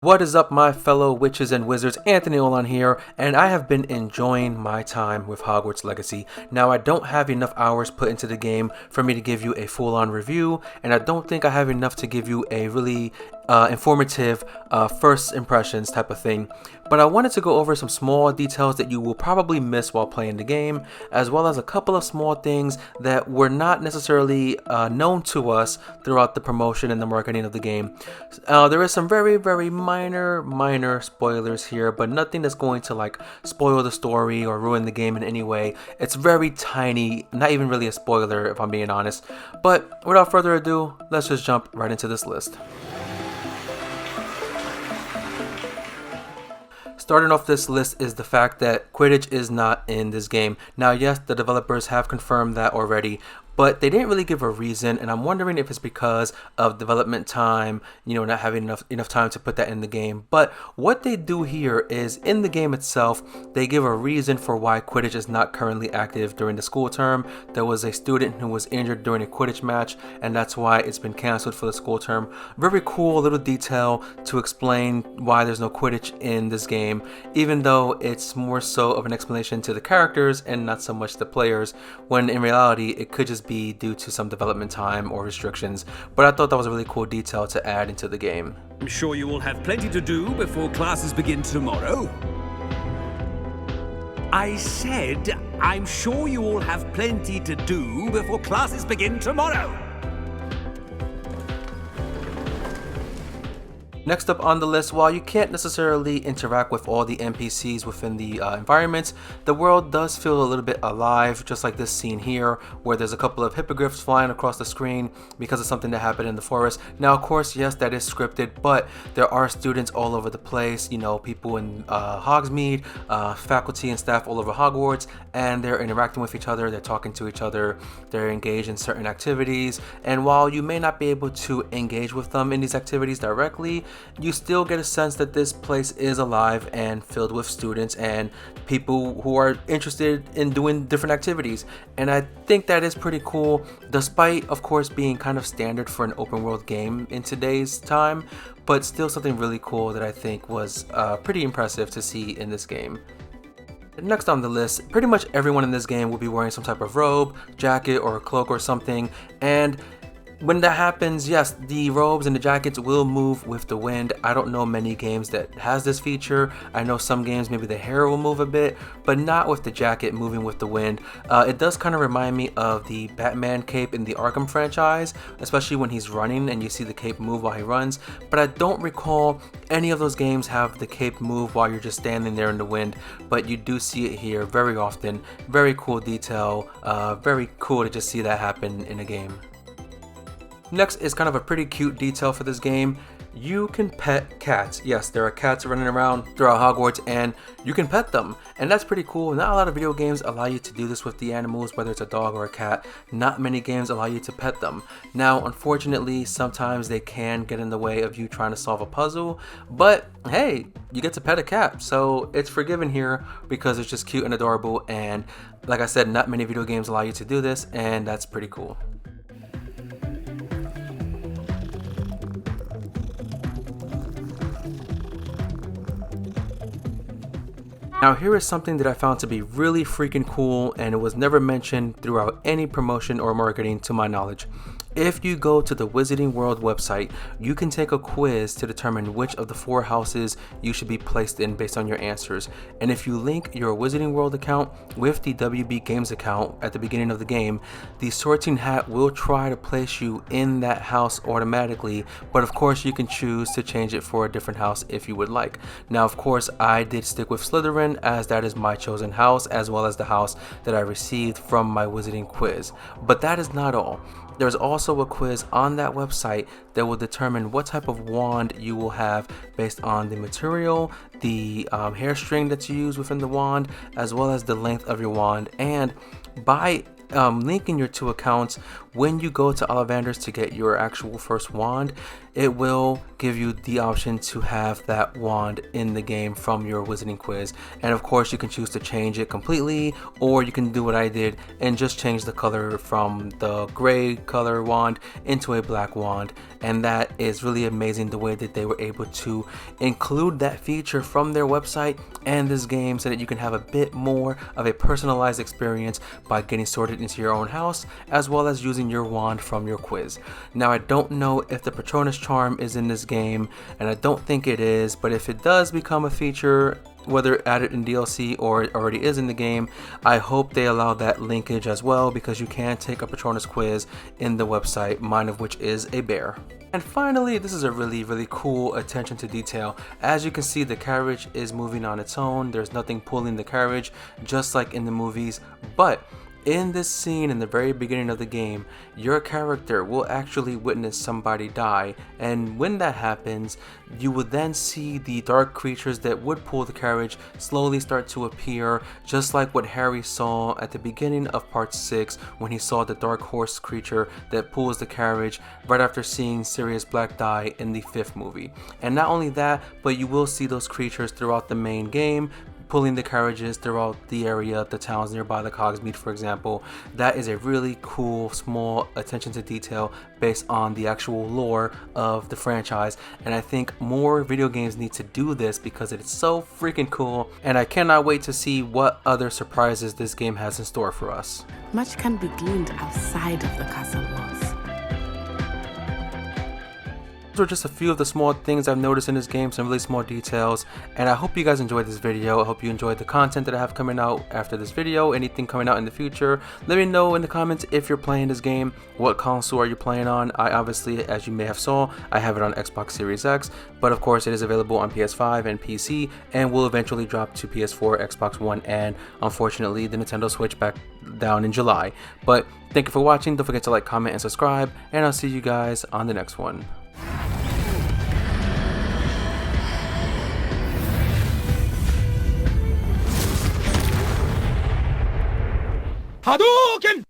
What is up, my fellow witches and wizards? Anthony Olan here, and I have been enjoying my time with Hogwarts Legacy. Now, I don't have enough hours put into the game for me to give you a full-on review, and I don't think I have enough to give you a really informative first impressions type of thing. But I wanted to go over some small details that you will probably miss while playing the game, as well as a couple of small things that were not necessarily known to us throughout the promotion and the marketing of the game. There is some very minor spoilers here, but nothing that's going to like spoil the story or ruin the game in any way. It's very tiny, not even really a spoiler if I'm being honest. But without further ado, let's just jump right into this list. Starting off this list is the fact that Quidditch is not in this game. Now, yes, the developers have confirmed that already, but they didn't really give a reason, and I'm wondering if it's because of development time, not having enough time to put that in the game. But what they do here is, in the game itself, they give a reason for why Quidditch is not currently active during the school term. There was a student who was injured during a Quidditch match, and that's why it's been canceled for the school term. Very cool little detail to explain why there's no Quidditch in this game, even though it's more so of an explanation to the characters and not so much the players, when in reality it could just be due to some development time or restrictions. But I thought that was a really cool detail to add into the game. I'm sure you will have plenty to do before classes begin tomorrow. I said, I'm sure you all have plenty to do before classes begin tomorrow. Next up on the list, while you can't necessarily interact with all the NPCs within the environments, the world does feel a little bit alive, just like this scene here, where there's a couple of hippogriffs flying across the screen because of something that happened in the forest. Now, of course, yes, that is scripted, but there are students all over the place, people in Hogsmeade, faculty and staff all over Hogwarts, and they're interacting with each other, they're talking to each other, they're engaged in certain activities, and while you may not be able to engage with them in these activities directly, you still get a sense that this place is alive and filled with students and people who are interested in doing different activities. And I think that is pretty cool, despite of course being kind of standard for an open world game in today's time, but still something really cool that I think was pretty impressive to see in this game. Next on the list, pretty much everyone in this game will be wearing some type of robe, jacket, or a cloak or something, and when that happens, yes, the robes and the jackets will move with the wind. I don't know many games that has this feature. I know some games maybe the hair will move a bit, but not with the jacket moving with the wind. It does kind of remind me of the Batman cape in the Arkham franchise, especially when he's running and you see the cape move while he runs. But I don't recall any of those games have the cape move while you're just standing there in the wind, but you do see it here very often. Very cool detail, very cool to just see that happen in a game. Next is kind of a pretty cute detail for this game. You can pet cats. Yes, there are cats running around throughout Hogwarts and you can pet them. And that's pretty cool. Not a lot of video games allow you to do this with the animals, whether it's a dog or a cat. Not many games allow you to pet them. Now, unfortunately, sometimes they can get in the way of you trying to solve a puzzle. But hey, you get to pet a cat. So it's forgiven here because it's just cute and adorable. And like I said, not many video games allow you to do this. And that's pretty cool. Now, here is something that I found to be really freaking cool, and it was never mentioned throughout any promotion or marketing to my knowledge. If you go to the Wizarding World website, you can take a quiz to determine which of the 4 houses you should be placed in based on your answers. And if you link your Wizarding World account with the WB Games account at the beginning of the game, the sorting hat will try to place you in that house automatically, but of course you can choose to change it for a different house if you would like. Now, of course, I did stick with Slytherin as that is my chosen house, as well as the house that I received from my Wizarding quiz. But that is not all. There's also a quiz on that website that will determine what type of wand you will have based on the material, the hair string that you use within the wand, as well as the length of your wand. And by linking your two accounts, when you go to Ollivander's to get your actual first wand, it will give you the option to have that wand in the game from your wizarding quiz. And of course you can choose to change it completely, or you can do what I did and just change the color from the gray color wand into a black wand. And that is really amazing, the way that they were able to include that feature from their website and this game, so that you can have a bit more of a personalized experience by getting sorted into your own house, as well as using your wand from your quiz. Now, I don't know if the Patronus charm is in this game, and I don't think it is, but if it does become a feature, whether added in DLC or it already is in the game, I hope they allow that linkage as well, because you can take a Patronus quiz in the website, mine of which is a bear. And finally, this is a really cool attention to detail. As you can see, the carriage is moving on its own. There's nothing pulling the carriage, just like in the movies. But in this scene, in the very beginning of the game, your character will actually witness somebody die, and when that happens, you will then see the dark creatures that would pull the carriage slowly start to appear, just like what Harry saw at the beginning of part 6 when he saw the dark horse creature that pulls the carriage right after seeing Sirius Black die in the 5th movie. And not only that, but you will see those creatures throughout the main game, pulling the carriages throughout the area, the towns nearby, the Cogsmeade, for example. That is a really cool, small attention to detail based on the actual lore of the franchise. And I think more video games need to do this, because it's so freaking cool. And I cannot wait to see what other surprises this game has in store for us. Much can be gleaned outside of the castle walls. Those are just a few of the small things I've noticed in this game, some really small details, and I hope you guys enjoyed this video. I hope you enjoyed the content that I have coming out after this video, anything coming out in the future. Let me know in the comments if you're playing this game, what console are you playing on. I obviously, as you may have saw, I have it on Xbox Series X, but of course it is available on PS5 and PC, and will eventually drop to PS4, Xbox One, and unfortunately the Nintendo Switch back down in July. But thank you for watching. Don't forget to like, comment, and subscribe, and I'll see you guys on the next one. Hadouken!